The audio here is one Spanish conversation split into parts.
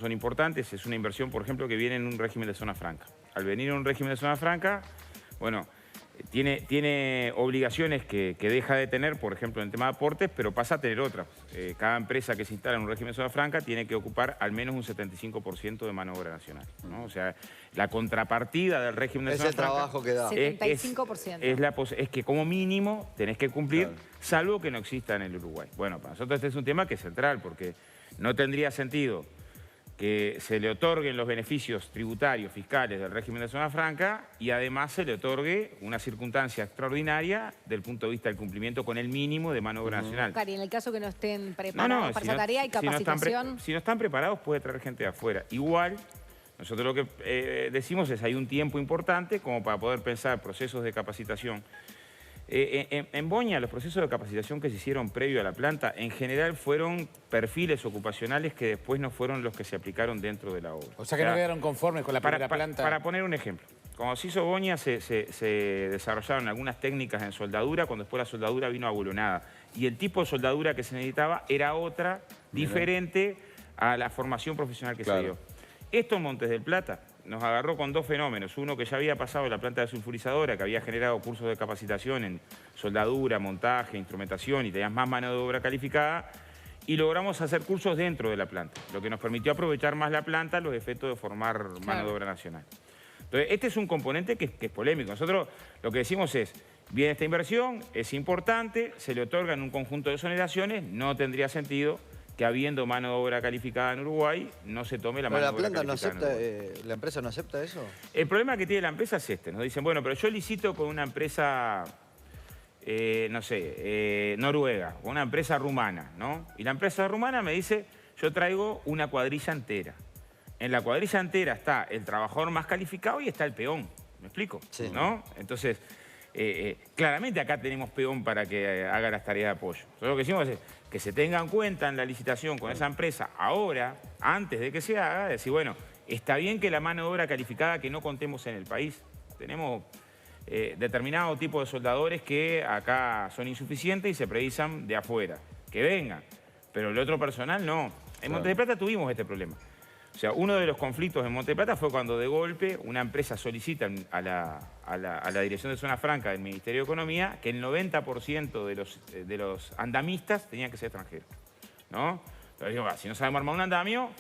son importantes, es una inversión, por ejemplo, que viene en un régimen de zona franca. Al venir en un régimen de zona franca, bueno, tiene obligaciones que deja de tener, por ejemplo, en el tema de aportes, pero pasa a tener otras. Cada empresa que se instala en un régimen de zona franca tiene que ocupar al menos un 75% de mano de obra nacional, ¿no? O sea, la contrapartida del régimen de zona franca... Es el trabajo que da. 75%. Es que como mínimo tenés que cumplir, claro, salvo que no exista en el Uruguay. Bueno, para nosotros este es un tema que es central, porque no tendría sentido que se le otorguen los beneficios tributarios, fiscales del régimen de zona franca y además se le otorgue una circunstancia extraordinaria del punto de vista del cumplimiento con el mínimo de mano de obra nacional. Cari, en el caso que no estén preparados para esa tarea y capacitación... Si no están preparados puede traer gente de afuera. Igual, nosotros lo que decimos es hay un tiempo importante como para poder pensar procesos de capacitación. En Boña, los procesos de capacitación que se hicieron previo a la planta, en general fueron perfiles ocupacionales que después no fueron los que se aplicaron dentro de la obra. O sea que no quedaron conformes con la primera planta. Para poner un ejemplo, cuando se hizo Boña se desarrollaron algunas técnicas en soldadura, cuando después la soldadura vino abulonada. Y el tipo de soldadura que se necesitaba era otra, diferente a la formación profesional que se dio. Esto en Montes del Plata nos agarró con dos fenómenos. Uno que ya había pasado en la planta de sulfurizadora, que había generado cursos de capacitación en soldadura, montaje, instrumentación y tenías más mano de obra calificada. Y logramos hacer cursos dentro de la planta, lo que nos permitió aprovechar más la planta los efectos de formar mano de obra nacional. Entonces, este es un componente que es polémico. Nosotros lo que decimos es, viene esta inversión, es importante, se le otorgan un conjunto de exoneraciones, no tendría sentido que habiendo mano de obra calificada en Uruguay, no se tome la mano de obra calificada en Uruguay. ¿La empresa no acepta eso? El problema que tiene la empresa es este. Nos dicen, bueno, pero yo licito con una empresa, no sé, noruega, o una empresa rumana, ¿no? Y la empresa rumana me dice, yo traigo una cuadrilla entera. En la cuadrilla entera está el trabajador más calificado y está el peón. ¿Me explico? Sí. ¿No? Entonces, claramente acá tenemos peón para que haga las tareas de apoyo. Entonces, lo que decimos es que se tenga en cuenta en la licitación con esa empresa ahora, antes de que se haga, decir, bueno, está bien que la mano de obra calificada que no contemos en el país. Tenemos determinado tipo de soldadores que acá son insuficientes y se precisan de afuera. Que vengan, pero el otro personal no. En Montes de Plata tuvimos este problema. O sea, uno de los conflictos en Montes de Plata fue cuando de golpe una empresa solicita a la Dirección de Zona Franca del Ministerio de Economía que el 90% de los andamistas tenían que ser extranjeros, ¿no? Entonces digo, si no sabemos armar un andamio,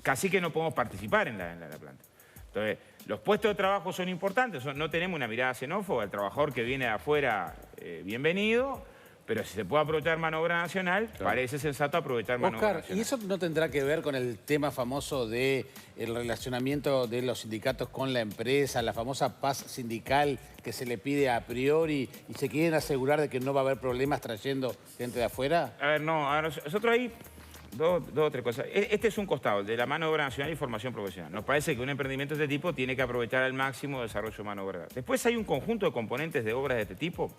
casi que no podemos participar en la planta. Entonces, los puestos de trabajo son importantes, no tenemos una mirada xenófoba, el trabajador que viene de afuera, bienvenido. Pero si se puede aprovechar mano de obra nacional, parece sensato aprovechar mano de obra nacional. ¿Y eso no tendrá que ver con el tema famoso del relacionamiento de los sindicatos con la empresa, la famosa paz sindical que se le pide a priori y se quieren asegurar de que no va a haber problemas trayendo gente de afuera? A ver, no, a nosotros ahí dos o tres cosas. Este es un costado, el de la mano de obra nacional y formación profesional. Nos parece que un emprendimiento de este tipo tiene que aprovechar al máximo el desarrollo de mano de obra. Después hay un conjunto de componentes de obras de este tipo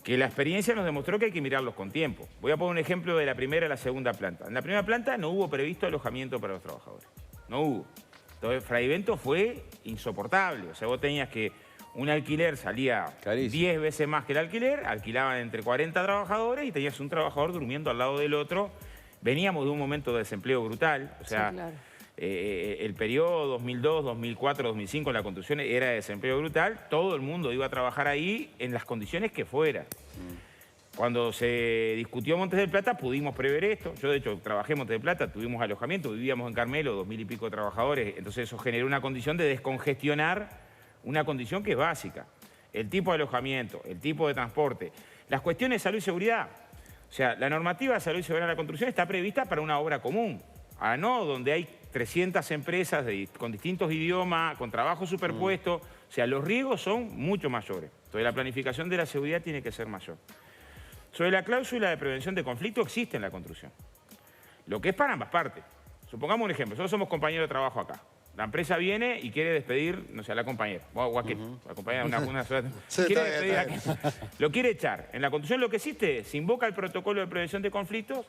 que la experiencia nos demostró que hay que mirarlos con tiempo. Voy a poner un ejemplo de la primera y la segunda planta. En la primera planta no hubo previsto alojamiento para los trabajadores. No hubo. Entonces, Fraivento fue insoportable. O sea, vos tenías que un alquiler salía 10 veces más que el alquiler, alquilaban entre 40 trabajadores y tenías un trabajador durmiendo al lado del otro. Veníamos de un momento de desempleo brutal. O sea, el periodo 2002, 2004, 2005 en la construcción era de desempleo brutal. Todo el mundo iba a trabajar ahí en las condiciones que fuera. Cuando se discutió Montes del Plata pudimos prever esto. Yo, de hecho, trabajé en Montes del Plata, tuvimos alojamiento, vivíamos en Carmelo, 2000 y pico trabajadores. Entonces eso generó una condición de descongestionar una condición que es básica. El tipo de alojamiento, el tipo de transporte, las cuestiones de salud y seguridad. O sea, la normativa de salud y seguridad de la construcción está prevista para una obra común. Ahora no, donde hay 300 empresas con distintos idiomas, con trabajo superpuesto. O sea, los riesgos son mucho mayores. Entonces, la planificación de la seguridad tiene que ser mayor. Sobre la cláusula de prevención de conflicto existe en la construcción. Lo que es para ambas partes. Supongamos un ejemplo. Nosotros somos compañeros de trabajo acá. La empresa viene y quiere despedir, no sé, a la compañera. O a qué. La compañera quiere despedir a lo quiere echar. En la construcción lo que existe es, se invoca el protocolo de prevención de conflictos,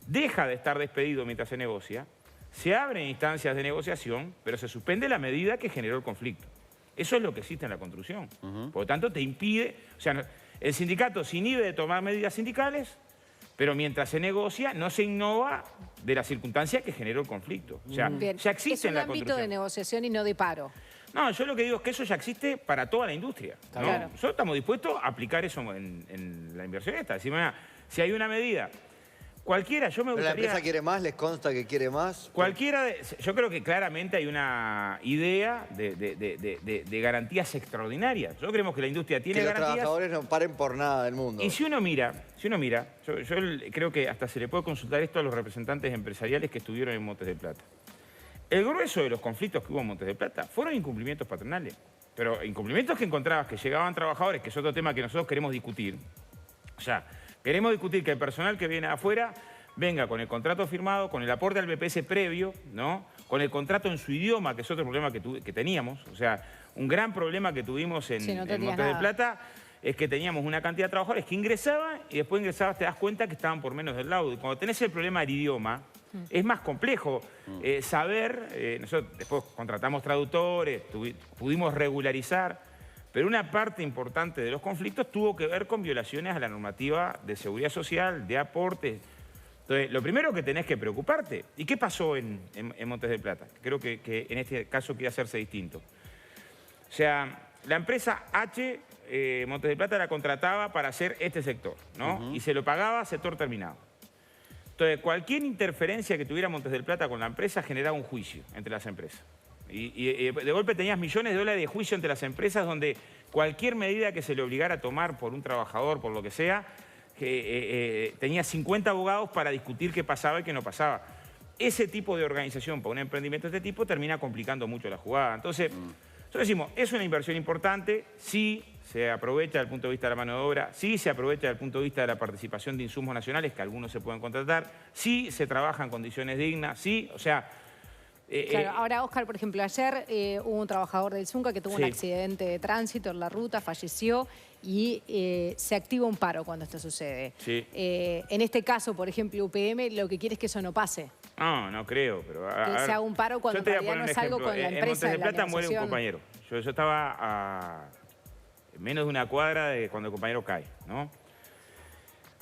deja de estar despedido mientras se negocia, se abren instancias de negociación, pero se suspende la medida que generó el conflicto. Eso es lo que existe en la construcción. Por lo tanto, te impide... O sea, el sindicato se inhibe de tomar medidas sindicales, Pero mientras se negocia, no se innova de la circunstancia que generó el conflicto. O sea, ya existe en la construcción. Es un ámbito de negociación y no de paro. No, yo lo que digo es que eso ya existe para toda la industria, ¿no? Claro. Nosotros estamos dispuestos a aplicar eso en la inversión esta. Decir, mira, si hay una medida, cualquiera, yo me gustaría... ¿La empresa quiere más? ¿Les consta que quiere más? Yo creo que claramente hay una idea de garantías extraordinarias. Nosotros creemos que la industria tiene garantías... Que los trabajadores no paren por nada del mundo. Y si uno mira, yo creo que hasta se le puede consultar esto a los representantes empresariales que estuvieron en Montes del Plata. El grueso de los conflictos que hubo en Montes del Plata fueron incumplimientos patronales. Pero incumplimientos que encontrabas que llegaban trabajadores, que es otro tema que nosotros queremos discutir. O sea, queremos discutir que el personal que viene afuera venga con el contrato firmado, con el aporte al BPS previo, ¿no? Con el contrato en su idioma, que es otro problema que teníamos. O sea, un gran problema que tuvimos en Montes del Plata es que teníamos una cantidad de trabajadores que ingresaban y después ingresabas te das cuenta que estaban por menos del laudo. Y cuando tenés el problema del idioma, es más complejo saber. Nosotros después contratamos traductores, pudimos regularizar, pero una parte importante de los conflictos tuvo que ver con violaciones a la normativa de seguridad social, de aportes. Entonces, lo primero que tenés que preocuparte, ¿y qué pasó en Montes del Plata? Creo que en este caso quiere hacerse distinto. O sea, la empresa H, Montes del Plata, la contrataba para hacer este sector, ¿no? Y se lo pagaba sector terminado. Entonces, cualquier interferencia que tuviera Montes del Plata con la empresa generaba un juicio entre las empresas. Y de golpe tenías millones de dólares de juicio entre las empresas donde cualquier medida que se le obligara a tomar por un trabajador, por lo que sea, tenía 50 abogados para discutir qué pasaba y qué no pasaba. Ese tipo de organización para un emprendimiento de este tipo termina complicando mucho la jugada. Entonces, nosotros decimos, es una inversión importante, sí se aprovecha desde el punto de vista de la mano de obra, sí se aprovecha desde el punto de vista de la participación de insumos nacionales, que algunos se pueden contratar, sí se trabaja en condiciones dignas, sí, o sea... Claro, ahora, Óscar, por ejemplo, ayer hubo un trabajador del Zunca que tuvo un accidente de tránsito en la ruta, falleció y se activa un paro cuando esto sucede. Sí. En este caso, por ejemplo, UPM lo que quiere es que eso no pase. No creo, pero... Que se haga un paro cuando en realidad no es algo con la empresa. En Montes del Plata muere un compañero. Yo estaba a menos de una cuadra de cuando el compañero cae, ¿no?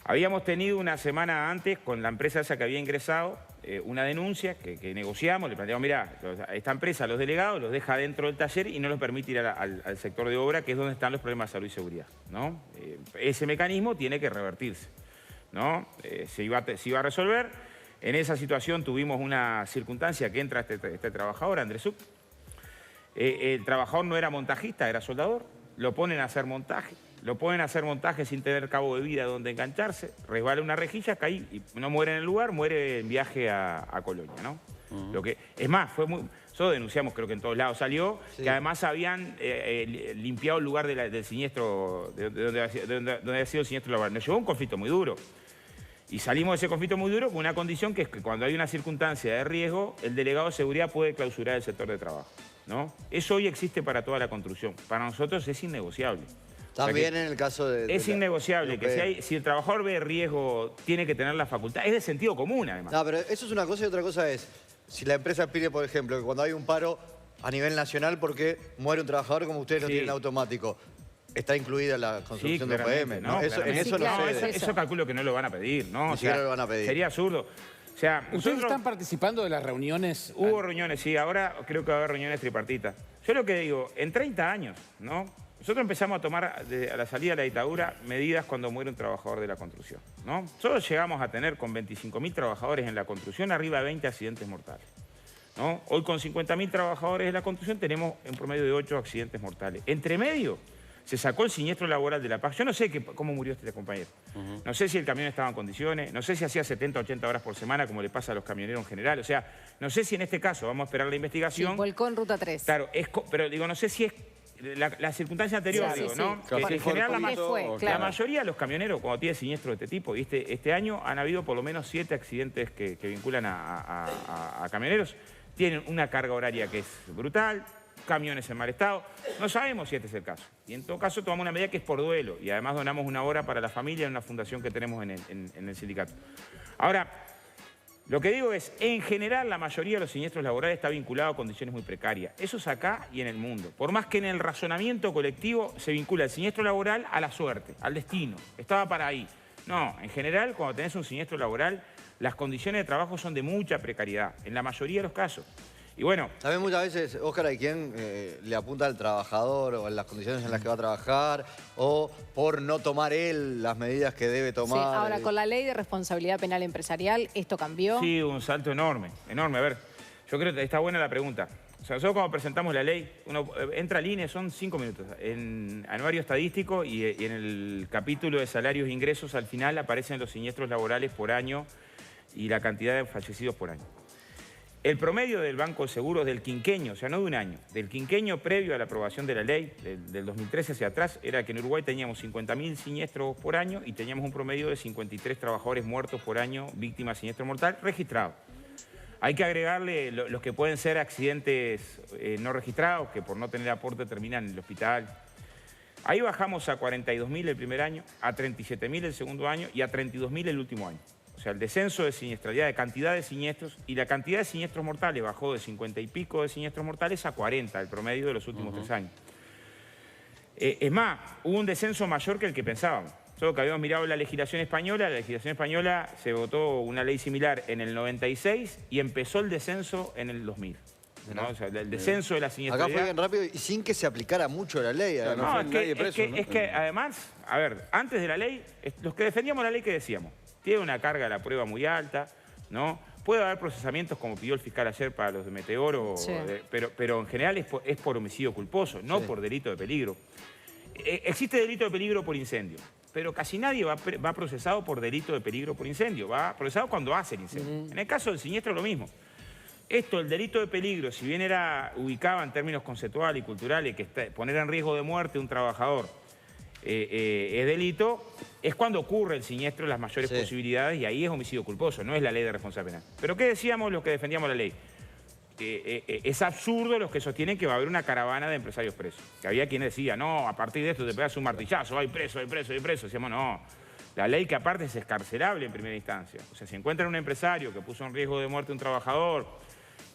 Habíamos tenido una semana antes con la empresa esa que había ingresado una denuncia que negociamos, le planteamos, mirá, esta empresa, los delegados, los deja dentro del taller y no los permite ir al sector de obra, que es donde están los problemas de salud y seguridad, ¿no? Ese mecanismo tiene que revertirse, ¿no? Se iba a resolver. En esa situación tuvimos una circunstancia que entra este trabajador, Andresuk. El trabajador no era montajista, era soldador. Lo ponen a hacer montaje. Lo ponen a hacer montaje sin tener cabo de vida donde engancharse. Resbala una rejilla, cae y no muere en el lugar, muere en viaje a Colonia, ¿no? Lo que, es más, nosotros denunciamos, creo que en todos lados salió, que además habían limpiado el lugar del siniestro, de donde había sido el siniestro laboral. Nos llevó un conflicto muy duro. Y salimos de ese conflicto muy duro con una condición que es que cuando hay una circunstancia de riesgo, el delegado de seguridad puede clausurar el sector de trabajo, ¿no? Eso hoy existe para toda la construcción. Para nosotros es innegociable. También en el caso de... Es innegociable que si el trabajador ve riesgo, tiene que tener la facultad. Es de sentido común, además. No, pero eso es una cosa y otra cosa es, si la empresa pide, por ejemplo, que cuando hay un paro a nivel nacional porque muere un trabajador, como ustedes lo tienen automático, está incluida la construcción de UPM, ¿no? En eso no sé. Eso calculo que no lo van a pedir, ¿no? Ni siquiera lo van a pedir. Sería absurdo. O sea, ¿Ustedes están participando de las reuniones? Hubo reuniones, sí. Ahora creo que va a haber reuniones tripartitas. Yo lo que digo, en 30 años, ¿no? Nosotros empezamos a tomar a la salida de la dictadura medidas cuando muere un trabajador de la construcción, ¿no? Nosotros llegamos a tener con 25.000 trabajadores en la construcción arriba de 20 accidentes mortales, ¿no? Hoy con 50.000 trabajadores en la construcción tenemos en promedio de 8 accidentes mortales. Entre medio se sacó el siniestro laboral de La Paz. Yo no sé cómo murió este compañero. No sé si el camión estaba en condiciones, no sé si hacía 70, 80 horas por semana como le pasa a los camioneros en general. O sea, no sé si en este caso vamos a esperar la investigación. Sí, volcó en Ruta 3. Claro, pero digo, no sé si es la circunstancia anterior, sí, digo, sí, ¿no? Sí. Que en general la mayoría de los camioneros cuando tienen siniestro de este tipo, y este año han habido por lo menos 7 accidentes que vinculan a camioneros, tienen una carga horaria que es brutal, camiones en mal estado. No sabemos si este es el caso. Y en todo caso tomamos una medida que es por duelo y además donamos una hora para la familia en una fundación que tenemos en el sindicato. Ahora, lo que digo es, en general la mayoría de los siniestros laborales está vinculado a condiciones muy precarias. Eso es acá y en el mundo. Por más que en el razonamiento colectivo se vincula el siniestro laboral a la suerte, al destino. Estaba para ahí. No, en general, cuando tenés un siniestro laboral, las condiciones de trabajo son de mucha precariedad, en la mayoría de los casos. Y bueno... También muchas veces, Óscar, hay quien le apunta al trabajador o en las condiciones en las que va a trabajar o por no tomar él las medidas que debe tomar. Sí, ahora con la ley de responsabilidad penal empresarial, ¿esto cambió? Sí, un salto enorme, enorme. A ver, yo creo que está buena la pregunta. O sea, nosotros cuando presentamos la ley, uno entra al INE, son 5 minutos, en anuario estadístico y en el capítulo de salarios e ingresos al final aparecen los siniestros laborales por año y la cantidad de fallecidos por año. El promedio del Banco de Seguros del quinquenio, o sea, no de un año, del quinquenio previo a la aprobación de la ley, del 2013 hacia atrás, era que en Uruguay teníamos 50.000 siniestros por año y teníamos un promedio de 53 trabajadores muertos por año, víctimas de siniestro mortal, registrados. Hay que agregarle los que pueden ser accidentes no registrados, que por no tener aporte terminan en el hospital. Ahí bajamos a 42.000 el primer año, a 37.000 el segundo año y a 32.000 el último año. O sea, el descenso de siniestralidad, de cantidad de siniestros, y la cantidad de siniestros mortales bajó de 50 y pico de siniestros mortales a 40, el promedio de los últimos 3 años. Es más, hubo un descenso mayor que el que pensábamos. Solo que habíamos mirado la legislación española se votó una ley similar en el 96 y empezó el descenso en el 2000. ¿no? O sea, el descenso de la siniestralidad... Acá fue bien rápido y sin que se aplicara mucho la ley. No, es que además, a ver, antes de la ley, los que defendíamos la ley, ¿qué decíamos? Tiene una carga de la prueba muy alta, ¿no? Puede haber procesamientos, como pidió el fiscal ayer para los de Meteoro, sí. Pero en general es por homicidio culposo, no por delito de peligro. Existe delito de peligro por incendio, pero casi nadie va procesado por delito de peligro por incendio, va procesado cuando hace el incendio. En el caso del siniestro lo mismo. Esto, el delito de peligro, si bien ubicaba en términos conceptuales y culturales que poner en riesgo de muerte a un trabajador es delito, es cuando ocurre el siniestro las mayores posibilidades y ahí es homicidio culposo, no es la ley de responsabilidad penal. Pero ¿qué decíamos los que defendíamos la ley? Es absurdo los que sostienen que va a haber una caravana de empresarios presos. Que había quienes decían, no, a partir de esto te pegas un martillazo, hay preso, hay preso, hay preso. Decíamos, no, la ley que aparte es escarcelable en primera instancia. O sea, si encuentran un empresario que puso en riesgo de muerte a un trabajador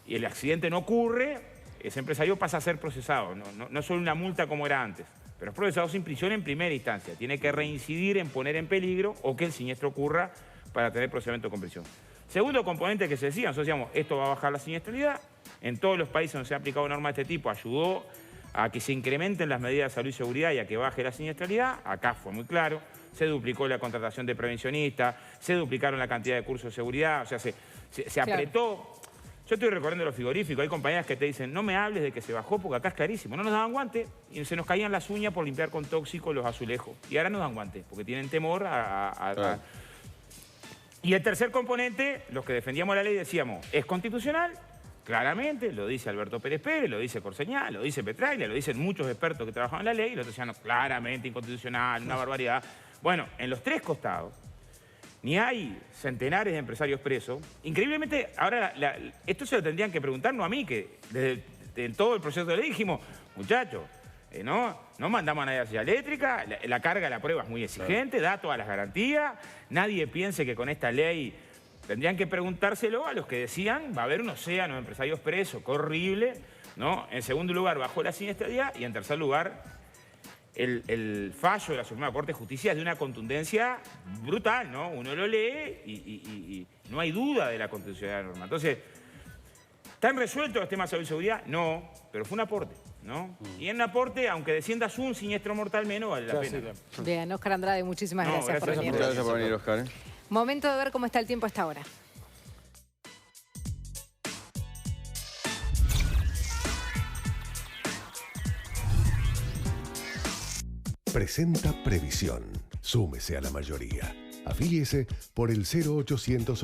y el accidente no ocurre, ese empresario pasa a ser procesado. No solo una multa como era antes, pero es procesado sin prisión en primera instancia. Tiene que reincidir en poner en peligro o que el siniestro ocurra para tener procedimiento con prisión. Segundo componente que se decía, nosotros decíamos, esto va a bajar la siniestralidad. En todos los países donde se ha aplicado norma de este tipo ayudó a que se incrementen las medidas de salud y seguridad y a que baje la siniestralidad. Acá fue muy claro. Se duplicó la contratación de prevencionistas, se duplicaron la cantidad de cursos de seguridad, o sea, se apretó. Yo estoy recorriendo los frigoríficos, hay compañías que te dicen, no me hables de que se bajó porque acá es clarísimo. No nos daban guantes y se nos caían las uñas por limpiar con tóxico los azulejos. Y ahora nos dan guantes porque tienen temor a... Y el tercer componente, los que defendíamos la ley decíamos, ¿es constitucional? Claramente, lo dice Alberto Pérez Pérez, lo dice Corseñal, lo dice Petraglia, lo dicen muchos expertos que trabajan en la ley, y los decían, no, claramente inconstitucional, una barbaridad. Bueno, en los tres costados, ni hay centenares de empresarios presos. Increíblemente, ahora esto se lo tendrían que preguntar, no a mí, que desde todo el proceso de ley dijimos, muchachos, no mandamos a nadie a la ciudad eléctrica, la carga de la prueba es muy exigente, da todas las garantías, nadie piense que con esta ley... Tendrían que preguntárselo a los que decían, va a haber un océano de empresarios presos, qué horrible, ¿no? En segundo lugar, bajó la siniestralidad y en tercer lugar, el fallo de la Suprema Corte de Justicia es de una contundencia brutal, ¿no? Uno lo lee y no hay duda de la constitucionalidad de la norma. Entonces, ¿están resueltos los temas de salud y seguridad? No, pero fue un aporte, ¿no? Y en un aporte, aunque desciendas un siniestro mortal menos, vale la pena. Bien, Óscar Andrade, muchísimas gracias por venir. Muchas gracias por venir, Óscar. Momento de ver cómo está el tiempo a esta hora. Presenta Previsión. Súmese a la mayoría. Afíliese por el 0880.